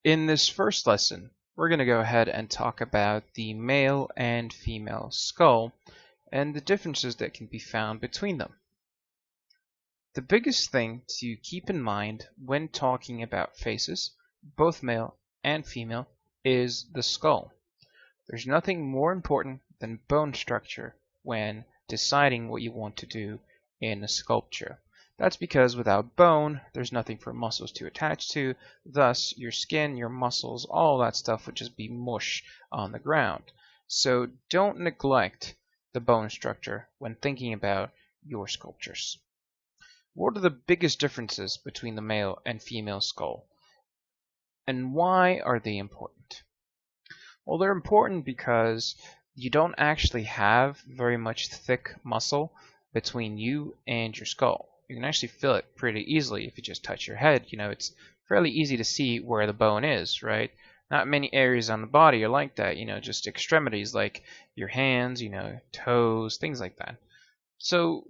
In this first lesson, we're going to go ahead and talk about the male and female skull and the differences that can be found between them. The biggest thing to keep in mind when talking about faces, both male and female, is the skull. There's nothing more important than bone structure when deciding what you want to do in a sculpture. That's because without bone, there's nothing for muscles to attach to, thus your skin, your muscles, all that stuff would just be mush on the ground. So don't neglect the bone structure when thinking about your sculptures. What are the biggest differences between the male and female skull? And why are they important? Well, they're important because you don't actually have very much thick muscle between you and your skull. You can actually feel it pretty easily if you just touch your head. It's fairly easy to see where the bone is, right? Not many areas on the body are like that, just extremities like your hands, toes, things like that. So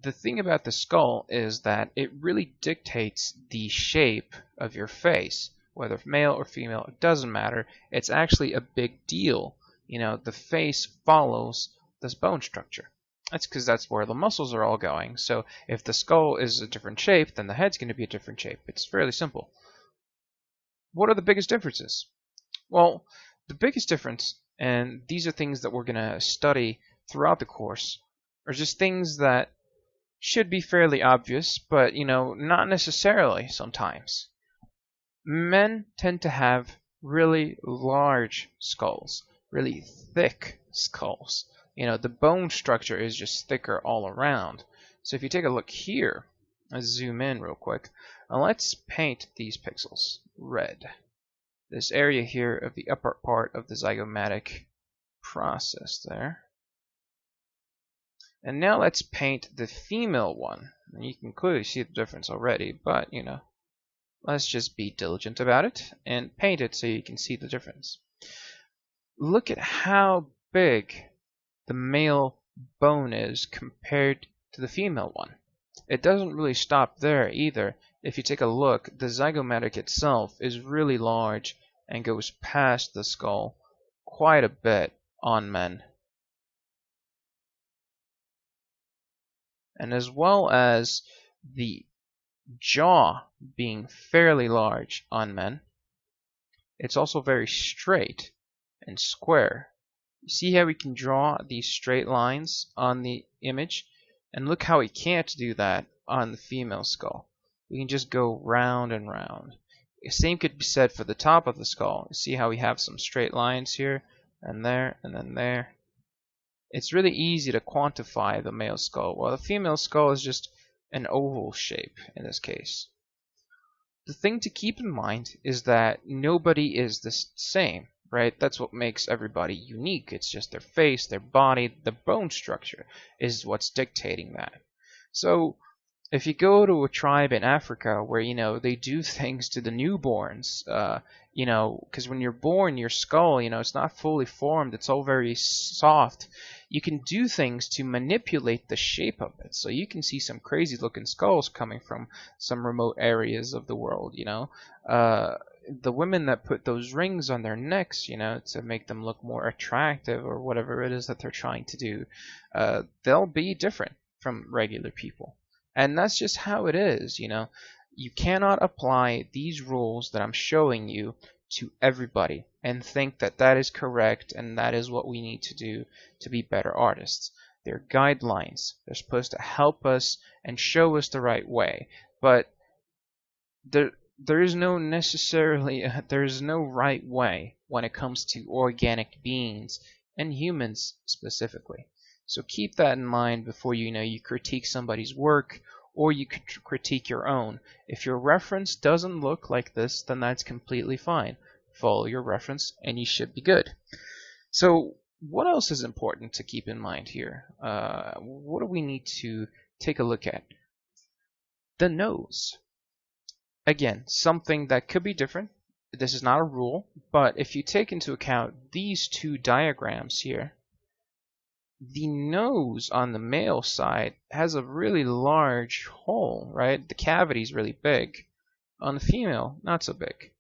the thing about the skull is that it really dictates the shape of your face. Whether male or female, it doesn't matter. It's actually a big deal. The face follows this bone structure. That's because that's where the muscles are all going. So if the skull is a different shape, then the head's going to be a different shape. It's fairly simple. What are the biggest differences? Well, the biggest difference, and these are things that we're going to study throughout the course, are just things that should be fairly obvious, but, not necessarily sometimes. Men tend to have really large skulls, really thick skulls. The bone structure is just thicker all around. So if you take a look here, let's zoom in real quick, and let's paint these pixels red. This area here of the upper part of the zygomatic process there. And now let's paint the female one. And you can clearly see the difference already, but, let's just be diligent about it and paint it so you can see the difference. Look at how big the male bone is compared to the female one. It doesn't really stop there either. If you take a look, the zygomatic itself is really large and goes past the skull quite a bit on men. And as well as the jaw being fairly large on men, it's also very straight and square. You see how we can draw these straight lines on the image? And look how we can't do that on the female skull. We can just go round and round. The same could be said for the top of the skull. See how we have some straight lines here, and there, and then there. It's really easy to quantify the male skull, while the female skull is just an oval shape in this case. The thing to keep in mind is that nobody is the same, right? That's what makes everybody unique. It's just their face, their body, the bone structure is what's dictating that. So if you go to a tribe in Africa where, they do things to the newborns, because when you're born, your skull, it's not fully formed. It's all very soft. You can do things to manipulate the shape of it. So you can see some crazy looking skulls coming from some remote areas of the world, the women that put those rings on their necks, to make them look more attractive or whatever it is that they're trying to do, they'll be different from regular people. And that's just how it is, You cannot apply these rules that I'm showing you to everybody and think that that is correct and that is what we need to do to be better artists. They're guidelines. They're supposed to help us and show us the right way. But there is no right way when it comes to organic beings and humans specifically. So keep that in mind before you critique somebody's work or you critique your own. If your reference doesn't look like this, then that's completely fine. Follow your reference and you should be good. So what else is important to keep in mind here? What do we need to take a look at? The nose. Again, something that could be different. This is not a rule, but if you take into account these two diagrams here, the nose on the male side has a really large hole, right? The cavity is really big. On the female, not so big.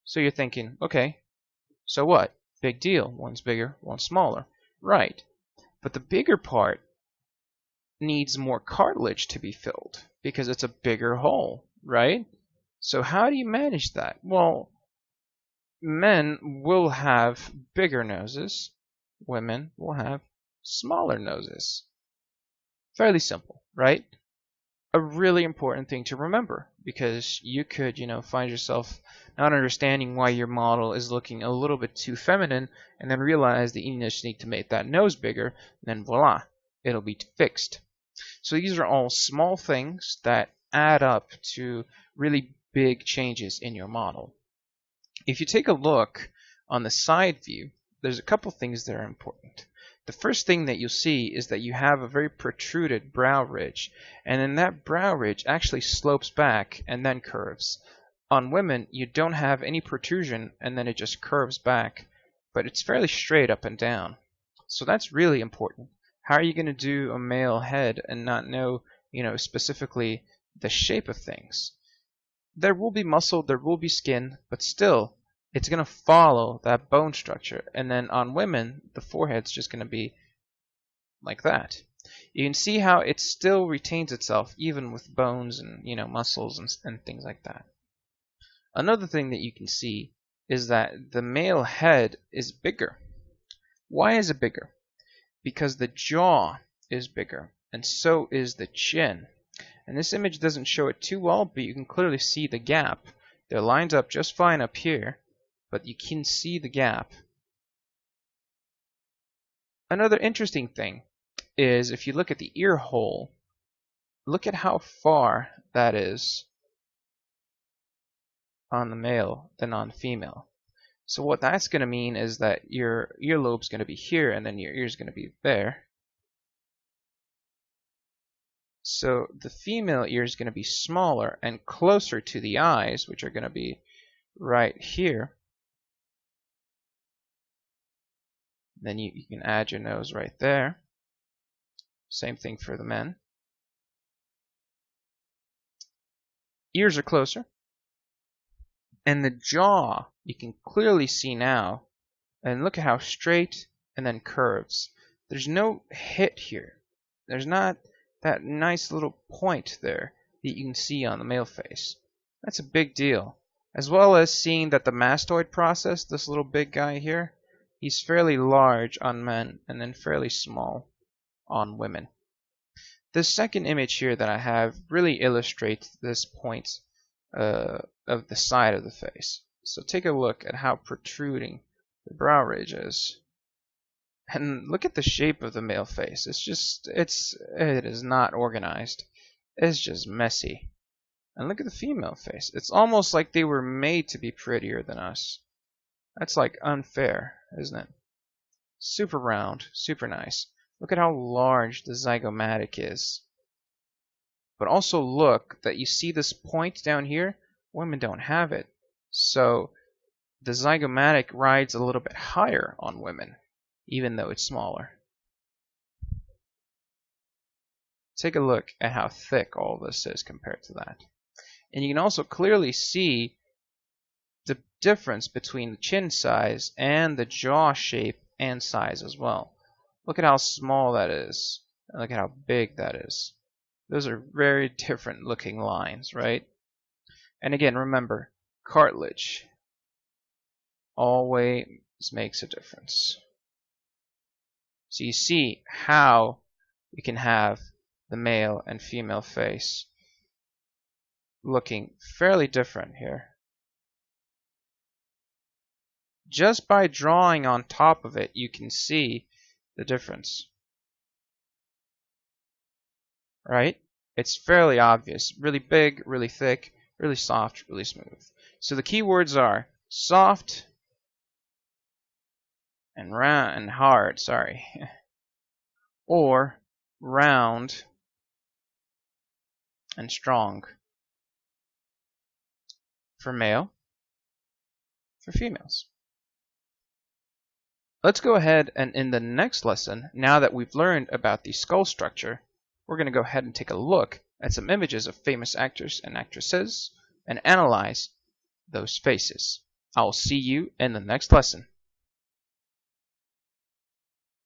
So you're thinking, okay, so what? Big deal. One's bigger, one's smaller. Right. But the bigger part needs more cartilage to be filled because it's a bigger hole, right? So how do you manage that? Well, men will have bigger noses. Women will have smaller noses. Fairly simple, right? A really important thing to remember because you could, find yourself not understanding why your model is looking a little bit too feminine and then realize that you just need to make that nose bigger and then voila, it'll be fixed. So these are all small things that add up to really big changes in your model. If you take a look on the side view, there's a couple things that are important. The first thing that you'll see is that you have a very protruded brow ridge, and then that brow ridge actually slopes back and then curves. On women, you don't have any protrusion and then it just curves back, but it's fairly straight up and down. So that's really important. How are you going to do a male head and not know, specifically the shape of things? There will be muscle, there will be skin, but still, it's going to follow that bone structure. And then on women, the forehead's just going to be like that. You can see how it still retains itself even with bones and muscles and things like that. Another thing that you can see is that the male head is bigger. Why is it bigger? Because the jaw is bigger and so is the chin. And this image doesn't show it too well, but you can clearly see the gap. They're lined up just fine up here, but you can see the gap. Another interesting thing is if you look at the ear hole, look at how far that is on the male than on female. So what that's going to mean is that your earlobe's going to be here and then your ear's going to be there. So the female ear is going to be smaller and closer to the eyes, which are going to be right here. Then you can add your nose right there. Same thing for the men. Ears are closer. And the jaw, you can clearly see now. And look at how straight and then curves. There's no hit here. There's not that nice little point there that you can see on the male face. That's a big deal. As well as seeing that the mastoid process, this little big guy here, he's fairly large on men and then fairly small on women. The second image here that I have really illustrates this point of the side of the face. So take a look at how protruding the brow ridge is. And look at the shape of the male face. It is not organized. It's just messy. And look at the female face. It's almost like they were made to be prettier than us. That's like unfair, isn't it? Super round, super nice. Look at how large the zygomatic is. But also look that you see this point down here. Women don't have it. So the zygomatic rides a little bit higher on women, even though it's smaller. Take a look at how thick all this is compared to that. And you can also clearly see the difference between the chin size and the jaw shape and size as well. Look at how small that is, and look at how big that is. Those are very different looking lines, right? And again, remember, cartilage always makes a difference. So you see how we can have the male and female face looking fairly different here. Just by drawing on top of it, you can see the difference. Right? It's fairly obvious. Really big, really thick, really soft, really smooth. So the key words are soft and round and hard, or round and strong for male, for females. Let's go ahead and in the next lesson, now that we've learned about the skull structure, we're going to go ahead and take a look at some images of famous actors and actresses and analyze those faces. I'll see you in the next lesson.